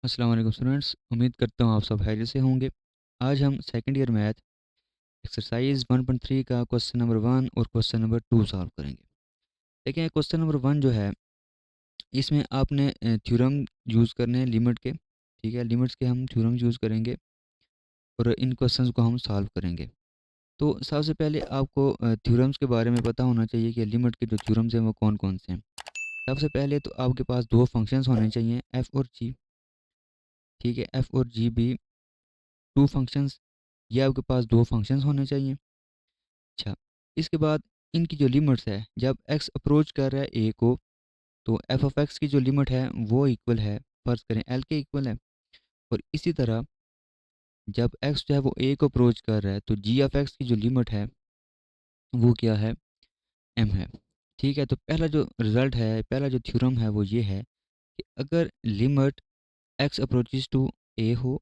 अस्सलाम वालेकुम स्टूडेंट्स, उम्मीद करता हूँ आप सब खैरियत से होंगे। आज हम सेकंड ईयर मैथ एक्सरसाइज 1.3 का क्वेश्चन नंबर 1 और क्वेश्चन नंबर 2 सॉल्व करेंगे। देखें, क्वेश्चन नंबर 1 जो है, इसमें आपने थ्योरम यूज़ करने हैं लिमिट के। ठीक है, लिमिट्स के हम थ्योरम यूज़ करेंगे और इन क्वेश्चंस को हम सॉल्व करेंगे। तो सबसे पहले आपको थ्योरम्स के बारे में पता होना चाहिए कि लिमिट के जो थ्योरम्स हैं वो कौन कौन से हैं। सबसे पहले तो आपके पास दो फंक्शंस होने चाहिए, एफ और जी। ठीक है, एफ और जी भी टू फंक्शंस, ये आपके पास दो फंक्शंस होने चाहिए। अच्छा, इसके बाद इनकी जो लिमिट्स है, जब x अप्रोच कर रहा है a को, तो एफ ऑफ एक्स की जो लिमिट है वो इक्वल है, फर्ज करें l के इक्वल है। और इसी तरह जब x जो है वो a को अप्रोच कर रहा है, तो g ऑफ x की जो लिमिट है वो क्या है, m है। ठीक है, तो पहला जो रिजल्ट है, पहला जो थ्योरम है वो ये है कि अगर limit x approaches to a हो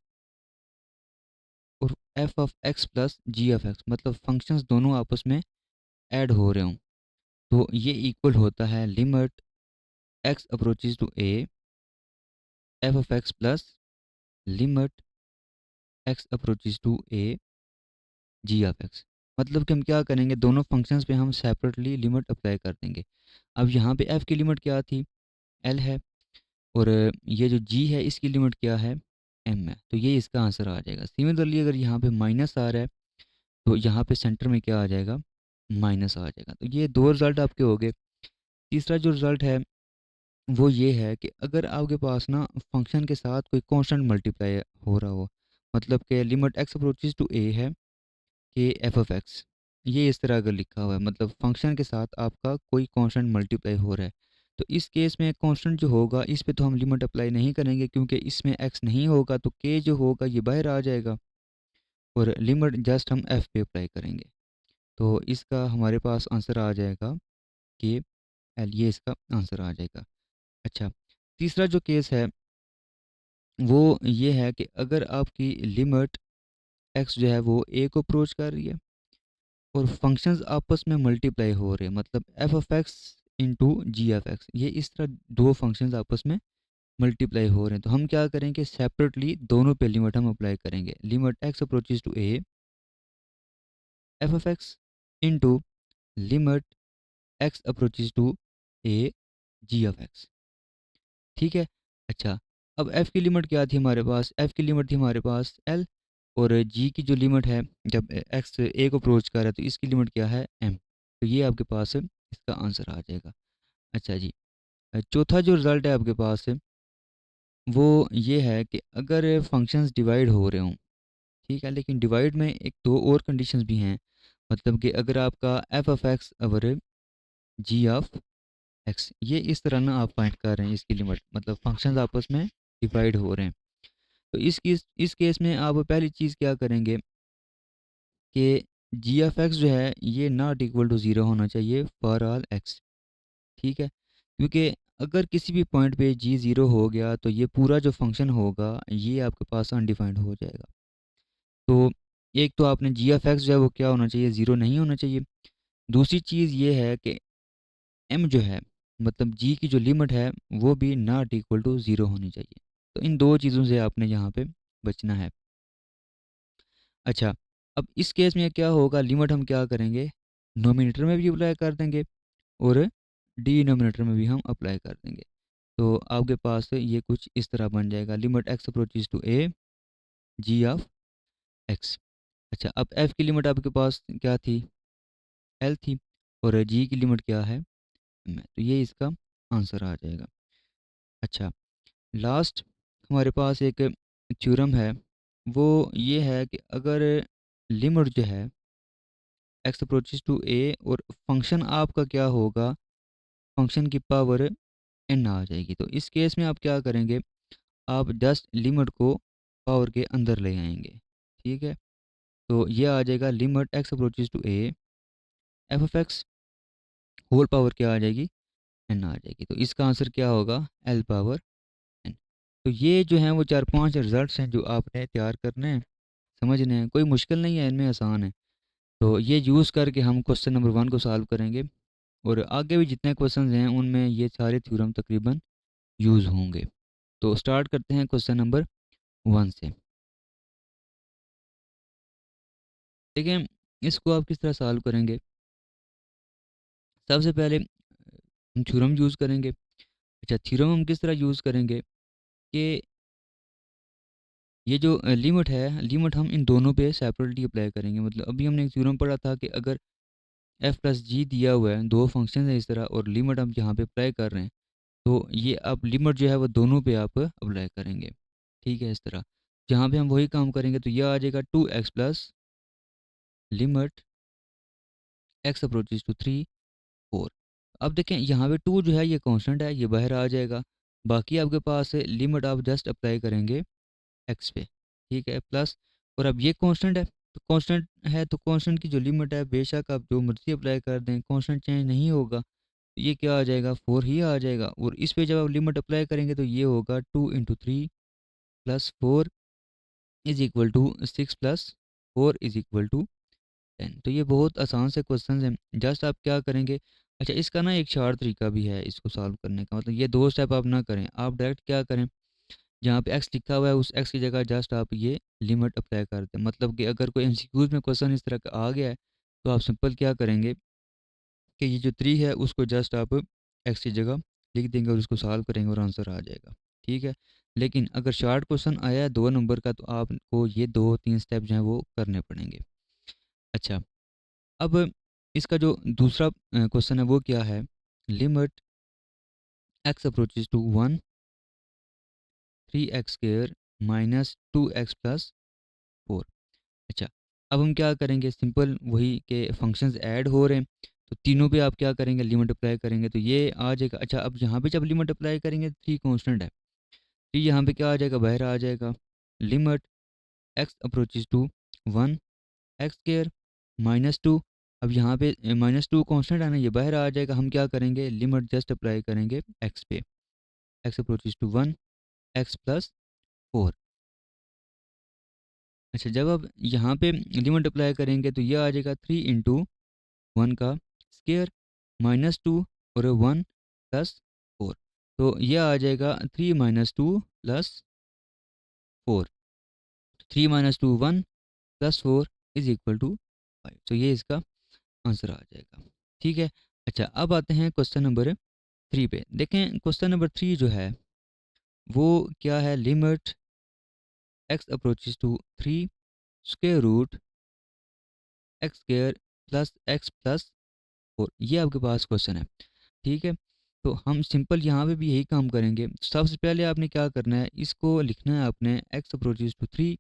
और f of x plus g of x, मतलब फंक्शंस दोनों आपस में ऐड हो रहे हों, तो ये इक्वल होता है limit x approaches to a f of x plus limit x approaches to a g of x. मतलब कि हम क्या करेंगे, दोनों फंक्शंस पे हम सेपरेटली लिमिट अप्लाई कर देंगे। अब यहाँ पे f की लिमिट क्या थी, l है, और ये जो g है इसकी लिमिट क्या है, m है। तो ये इसका आंसर आ जाएगा। सिमिलरली अगर यहाँ पे माइनस आ रहा है, तो यहाँ पे सेंटर में क्या आ जाएगा, माइनस आ जाएगा। तो ये दो रिजल्ट आपके हो गए। तीसरा जो रिजल्ट है वो ये है कि अगर आपके पास ना फंक्शन के साथ कोई कांस्टेंट मल्टीप्लाई हो रहा हो, मतलब कि limit x approaches to a है कि एफ ऑफ एक्स, ये इस तरह अगर लिखा हुआ है, मतलब फंक्शन के साथ आपका कोई कांस्टेंट मल्टीप्लाई हो रहा है, तो इस केस में कांस्टेंट जो होगा इस पे तो हम लिमिट अप्लाई नहीं करेंगे, क्योंकि इसमें x नहीं होगा तो k जो होगा ये बाहर आ जाएगा, और लिमिट जस्ट हम f पे अप्लाई करेंगे। तो इसका हमारे पास आंसर आ जाएगा कि एल, ये इसका आंसर आ जाएगा। अच्छा, तीसरा जो केस है वो ये है कि अगर आपकी लिमिट x जो है वो a को अप्रोच कर रही है और फंक्शंस आपस में मल्टीप्लाई हो रहे हैं, मतलब f of x into g of x, ये इस तरह दो फंक्शंस आपस में मल्टीप्लाई हो रहे हैं, तो हम क्या करेंगे, सेपरेटली दोनों पे लिमिट हम अप्लाई करेंगे। Limit x approaches to a f of x into limit x approaches to a g of x. ठीक है। अच्छा, अब f की लिमिट क्या थी हमारे पास, f की लिमिट थी हमारे पास l, और g की जो लिमिट है, जब x a को अप्रोच कर रहा है तो इसकी लिमिट क्या है, m। तो ये आपके पास इसका आंसर आ जाएगा। अच्छा जी, चौथा जो रिज़ल्ट है आपके पास वो ये है कि अगर फंक्शंस डिवाइड हो रहे हों, ठीक है, लेकिन डिवाइड में एक दो और कंडीशंस भी हैं, मतलब कि अगर आपका एफ ऑफ एक्स और जी ऑफ एक्स, ये इस तरह ना आप फाइंड कर रहे हैं इसकी लिमिट, मतलब फंक्शंस आपस में डिवाइड हो रहे हैं, तो इस केस में आप पहली चीज़ क्या करेंगे कि जी एफ एक्स जो है ये नॉट इक्वल टू ज़ीरो होना चाहिए फॉर ऑल एक्स। ठीक है, क्योंकि अगर किसी भी पॉइंट पे जी ज़ीरो हो गया तो ये पूरा जो फंक्शन होगा ये आपके पास अनडिफाइंड हो जाएगा। तो एक तो आपने जी एफ एक्स जो है वो क्या होना चाहिए, ज़ीरो नहीं होना चाहिए। दूसरी चीज़ ये है कि एम जो है, मतलब जी की जो लिमिट है वो भी नॉट इक्वल टू ज़ीरो होनी चाहिए। तो इन दो चीज़ों से आपने यहाँ पे बचना है। अच्छा, अब इस केस में क्या होगा, लिमिट हम क्या करेंगे, नोमिनेटर में भी अप्लाई कर देंगे और डिनोमिनेटर में भी हम अप्लाई कर देंगे। तो आपके पास ये कुछ इस तरह बन जाएगा, limit x approaches to a g of x. अच्छा, अब एफ की लिमिट आपके पास क्या थी, एल थी, और जी की लिमिट क्या है, एम है। तो ये इसका आंसर आ जाएगा। अच्छा, लास्ट हमारे पास एक थ्योरम है, वो ये है कि अगर लिमिट जो है एक्स अप्रोचेस टू ए और फंक्शन आपका क्या होगा, फंक्शन की पावर एन आ जाएगी, तो इस केस में आप क्या करेंगे, आप जस्ट लिमिट को पावर के अंदर ले आएंगे। ठीक है, तो ये आ जाएगा limit x approaches to a f of x whole power क्या आ जाएगी, एन आ जाएगी। तो इसका आंसर क्या होगा, एल पावर एन। तो ये जो हैं वो चार पांच रिजल्ट्स हैं जो आपने तैयार करने हैं, समझने हैं, कोई मुश्किल नहीं है, इनमें आसान है। तो ये यूज़ करके हम क्वेश्चन नंबर 1 को सॉल्व करेंगे, और आगे भी जितने क्वेश्चन हैं उनमें ये सारे थ्योरम तकरीबन यूज़ होंगे। तो स्टार्ट करते हैं क्वेश्चन नंबर 1 से। देखिए, इसको आप किस तरह सॉल्व करेंगे। सबसे पहले हम थ्योरम यूज़ करेंगे। अच्छा, थ्योरम हम किस तरह यूज़ करेंगे कि ये जो लिमिट है, लिमिट हम इन दोनों पे सेपरेटली अप्लाई करेंगे। मतलब अभी हमने एक थ्योरम पढ़ा था कि अगर एफ प्लस जी दिया हुआ है, दो फंक्शन है इस तरह, और लिमिट हम यहाँ पे अप्लाई कर रहे हैं, तो ये आप लिमिट जो है वो दोनों पे आप अप्लाई करेंगे। ठीक है, इस तरह जहाँ पे हम वही काम करेंगे तो यह आ जाएगा 2x plus limit x approaches to 3 4। अब देखें यहाँ पे 2 जो है ये कांस्टेंट है, ये बाहर आ जाएगा। बाकी आपके पास लिमिट आप जस्ट अप्लाई करेंगे एक्स पे। ठीक है, प्लस, और अब ये कांस्टेंट है, तो कांस्टेंट है तो कांस्टेंट की जो लिमिट है बेशक आप जो मर्जी अप्लाई कर दें, कांस्टेंट चेंज नहीं होगा। तो ये क्या आ जाएगा, 4 ही आ जाएगा। और इस पे जब आप लिमिट अप्लाई करेंगे तो ये होगा 2 into 3 plus 4 is equal to 6 प्लस 4 इज इक्वल टू 10। तो ये बहुत आसान से क्वेश्चन हैं, जस्ट आप क्या करेंगे। अच्छा, इसका ना एक शार्ट तरीका भी है इसको सॉल्व करने का। मतलब ये दो स्टेप आप ना करें, आप डायरेक्ट क्या करें, जहाँ पे एक्स लिखा हुआ है उस एक्स की जगह जस्ट आप ये लिमिट अप्लाई कर दें। मतलब कि अगर कोई एमसीक्यूज में क्वेश्चन इस तरह का आ गया है तो आप सिंपल क्या करेंगे कि ये जो 3 है उसको जस्ट आप एक्स की जगह लिख देंगे और उसको सॉल्व करेंगे और आंसर आ जाएगा। ठीक है, लेकिन अगर शार्ट क्वेश्चन आया है 2 नंबर का तो आपको ये 2-3 स्टेप जो हैं वो करने पड़ेंगे। अच्छा, अब इसका जो दूसरा क्वेश्चन है वो क्या है, limit x approaches to 1 3x square minus 2x plus 4। अच्छा, अब हम क्या करेंगे, सिंपल वही के फंक्शंस ऐड हो रहे हैं तो तीनों पे आप क्या करेंगे, लिमिट अप्लाई करेंगे तो ये आ जाएगा। अच्छा, अब यहाँ पे जब लिमिट अप्लाई करेंगे 3 कांस्टेंट है, तो यहाँ पे क्या आ जाएगा, बाहर आ जाएगा। Limit x approaches to 1 x square minus 2। अब यहाँ पे -2 कांस्टेंट है ना, ये बाहर आ जाएगा। हम क्या करेंगे, लिमिट जस्ट अप्लाई करेंगे एक्स पे, x approaches to 1 x plus 4। अच्छा, जब आप यहाँ पे लिमिट अप्लाई करेंगे तो ये आ जाएगा 3 इंटू 1 का स्क्वायर माइनस 2 और 1 प्लस 4। तो ये आ जाएगा 3 minus 2 plus 4। 3 minus 2 1 plus 4 is equal to 5। तो ये इसका आंसर आ जाएगा। ठीक है। अच्छा, अब आते हैं क्वेश्चन नंबर 3 पे। देखें क्वेश्चन नंबर 3 जो है वो क्या है, limit x approaches to 3 square root x square plus x plus 4। ये आपके पास क्वेश्चन है। ठीक है, तो हम सिंपल यहाँ पे भी यही काम करेंगे। सबसे पहले आपने क्या करना है, इसको लिखना है आपने एक्स अप्रोचेज टू 3,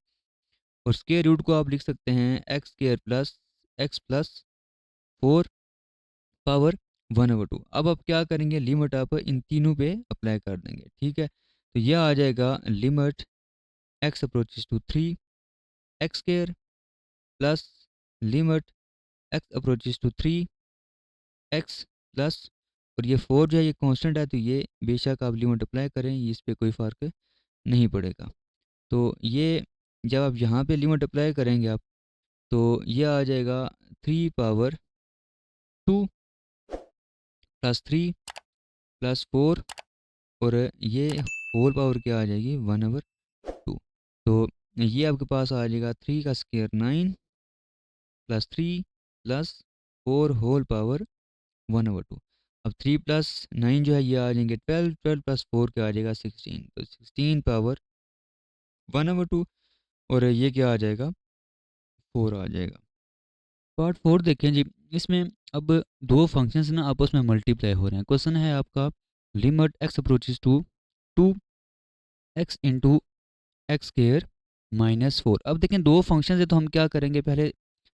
और स्क्वायर रूट को आप लिख सकते हैं x square plus x plus 4 power 1/2। अब आप क्या करेंगे, लिमिट आप इन तीनों पे अप्लाई कर देंगे। ठीक है, तो यह आ जाएगा limit x approaches to 3 x square plus limit x approaches to 3 x plus, और ये 4 जो है ये कांस्टेंट है तो ये बेशक आप लिमिट अप्लाई करें, ये इस पे कोई फ़र्क नहीं पड़ेगा। तो ये जब आप यहाँ पे लिमिट अप्लाई करेंगे आप, तो ये आ जाएगा 3 पावर 2 प्लस 3 प्लस 4, और ये होल पावर क्या आ जाएगी 1/2। तो ये आपके पास आ जाएगा 3 का square 9 plus 3 plus 4 whole power 1/2। अब 3 प्लस 9 जो है ये आ जाएंगे 12, 12 प्लस 4 क्या आ जाएगा 16। तो 16 पावर 1/2, और ये क्या आ जाएगा 4 आ जाएगा। पार्ट 4 देखें जी। इसमें अब दो फंक्शंस ना आपस में मल्टीप्लाई हो रहे हैं। क्वेश्चन है आपका, limit x approaches to 2x into x square minus 4। अब देखें दो फंक्शंस है तो हम क्या करेंगे, पहले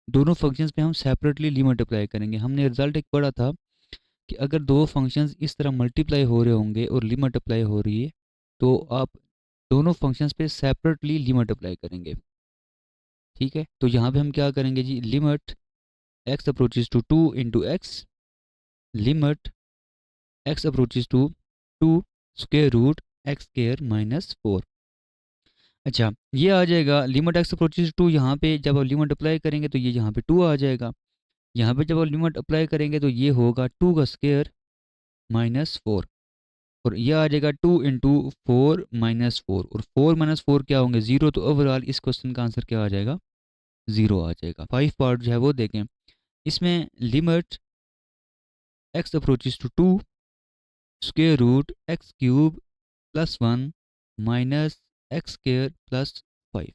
दोनों फंक्शंस पे हम सेपरेटली लिमिट अप्लाई करेंगे। हमने रिजल्ट एक पढ़ा था कि अगर दो फंक्शंस इस तरह मल्टीप्लाई हो रहे होंगे और लिमिट अप्लाई हो रही है तो आप दोनों फंक्शंस पे सेपरेटली लिमिट अप्लाई करेंगे। ठीक है, तो यहाँ पे हम क्या करेंगे जी, limit x approaches to 2 into X limit x approaches to 2 square root x square minus 4। अच्छा, ये आ जाएगा लिमिट एक्स अप्रोचेज टू, यहाँ पे जब आप लिमिट अप्लाई करेंगे तो ये यहाँ पे 2 आ जाएगा। यहाँ पे जब आप लिमिट अप्लाई करेंगे तो ये होगा 2 का स्क्वायर माइनस 4। और यह आ जाएगा 2 इंटू 4 माइनस 4, और 4 माइनस 4 क्या होंगे 0, तो ओवरऑल इस क्वेश्चन का आंसर क्या आ जाएगा 0 आ जाएगा। 5 पार्ट जो है वो देखें, इसमें limit x approaches to 2 square root x cube plus 1 minus x square plus 5,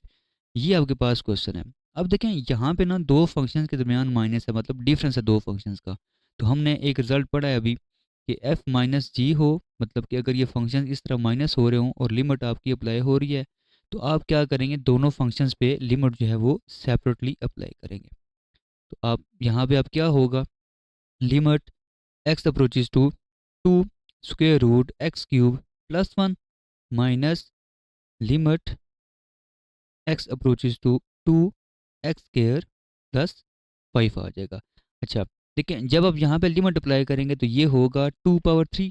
ये आपके पास क्वेश्चन है। अब देखें यहाँ पे ना दो फंक्शंस के दरमियान माइनस है, मतलब डिफरेंस है दो फंक्शंस का। तो हमने एक रिजल्ट पढ़ा है अभी कि f माइनस जी हो, मतलब कि अगर ये फंक्शन इस तरह माइनस हो रहे हों और लिमिट आपकी अप्लाई हो रही है, तो आप क्या करेंगे, दोनों फंक्शंस पे लिमिट जो है वो सेपरेटली अप्लाई करेंगे। तो आप यहाँ पे आप क्या होगा, limit x approaches to 2 square root x cube plus 1 minus limit x approaches to 2 x square plus 5 आ जाएगा। अच्छा देखिए, जब आप यहाँ पे लिमिट अप्लाई करेंगे तो ये होगा 2 पावर 3,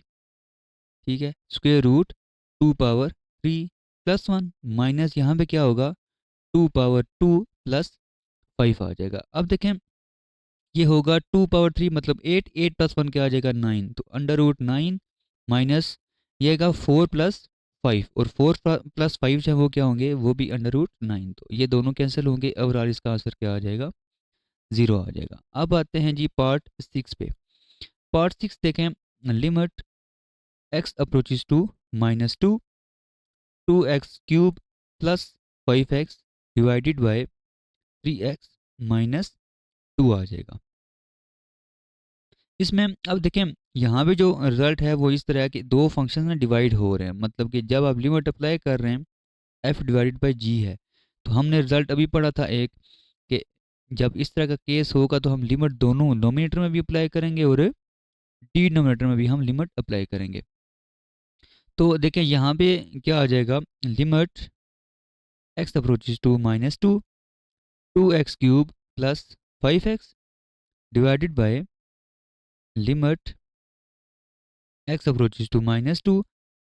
ठीक है, square root 2 power 3 plus 1 minus यहाँ पे क्या होगा 2 पावर 2 प्लस 5 आ जाएगा। अब देखें ये होगा 2 पावर 3 मतलब 8, 8 प्लस 1 क्या आ जाएगा 9, तो अंडर रूट 9 माइनस ये आएगा 4 प्लस 5, और 4 प्लस 5 जो है वो क्या होंगे, वो भी अंडर रूट 9, तो ये दोनों कैंसिल होंगे। ओवरऑल इसका आंसर क्या आ जाएगा 0 आ जाएगा। अब आते हैं जी पार्ट 6 पे। पार्ट 6 देखें, limit x approaches to minus 2 2x cube plus 5x divided by 3x minus 2 आ जाएगा। इसमें अब देखें यहाँ पे जो रिजल्ट है वो इस तरह है कि दो फंक्शन में डिवाइड हो रहे हैं, मतलब कि जब आप लिमिट अप्लाई कर रहे हैं f डिवाइडेड बाई जी है, तो हमने रिजल्ट अभी पढ़ा था एक कि जब इस तरह का केस होगा तो हम लिमिट दोनों नोमिनेटर में भी अप्लाई करेंगे और डिनोमिनेटर में भी हम लिमिट अप्लाई करेंगे। तो देखें यहाँ पे क्या आ जाएगा, limit x approaches to minus 2 2x cube plus 5x divided by limit x approaches to minus 2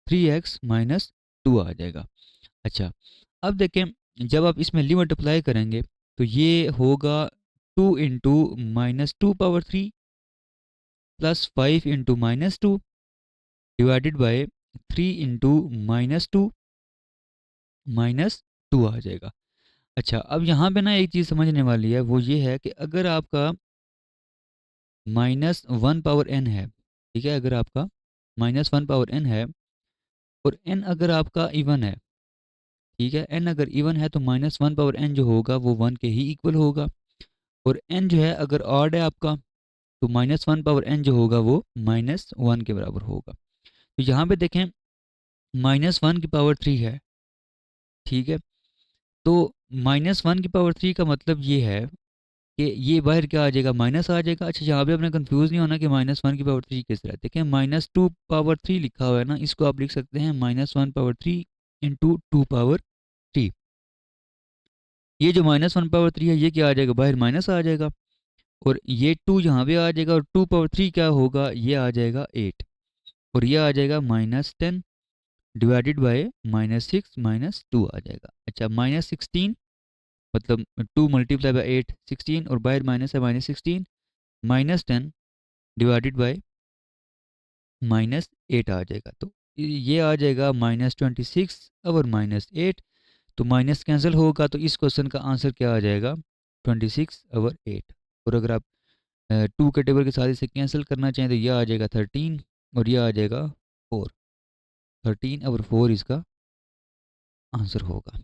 3x minus 2 आ जाएगा। अच्छा अब देखें जब आप इसमें लिमिट अप्लाई करेंगे तो ये होगा 2 into minus 2 power 3 plus 5 into minus 2 divided by 3 into minus 2 minus 2 आ जाएगा। अच्छा अब यहाँ पे ना एक चीज़ समझने वाली है, वो ये है कि अगर आपका माइनस 1 पावर n है, ठीक है, अगर आपका माइनस 1 पावर n है और n अगर आपका इवन है, ठीक है, n अगर इवन है तो माइनस 1 पावर n जो होगा वो 1 के ही इक्वल होगा, और n जो है अगर ऑड है आपका तो माइनस 1 पावर n जो होगा वो माइनस 1 के बराबर होगा। तो यहाँ पे देखें माइनस 1 की पावर 3 है, ठीक है, तो माइनस 1 की पावर 3 का मतलब ये है कि ये बाहर क्या आ जाएगा, माइनस आ जाएगा। अच्छा यहाँ पे अपने कंफ्यूज नहीं होना कि माइनस 1 की पावर 3 किस तरह, देखें माइनस 2 पावर 3 लिखा हुआ है ना, इसको आप लिख सकते हैं माइनस 1 पावर 3 इंटू 2 पावर 3। ये जो माइनस 1 पावर 3 है ये क्या आ जाएगा, बाहर माइनस आ जाएगा, और ये 2 यहाँ पे आ जाएगा, और 2 पावर 3 क्या होगा, ये आ जाएगा 8, और ये आ जाएगा minus 10 divided by minus 6 minus 2 आ जाएगा। अच्छा माइनस 16 मतलब 2 मल्टीप्लाई बाई 8 16, और बाहर माइनस है minus 16 minus 10 divided by minus 8 आ जाएगा, तो ये आ जाएगा माइनस 26 और माइनस 8, तो माइनस कैंसिल होगा, तो इस क्वेश्चन का आंसर क्या आ जाएगा 26 और 8। और अगर आप 2 के टेबल के साथ इसे कैंसिल करना चाहें तो यह आ जाएगा 13 और यह आ जाएगा 4, 13 और 4 इसका आंसर होगा।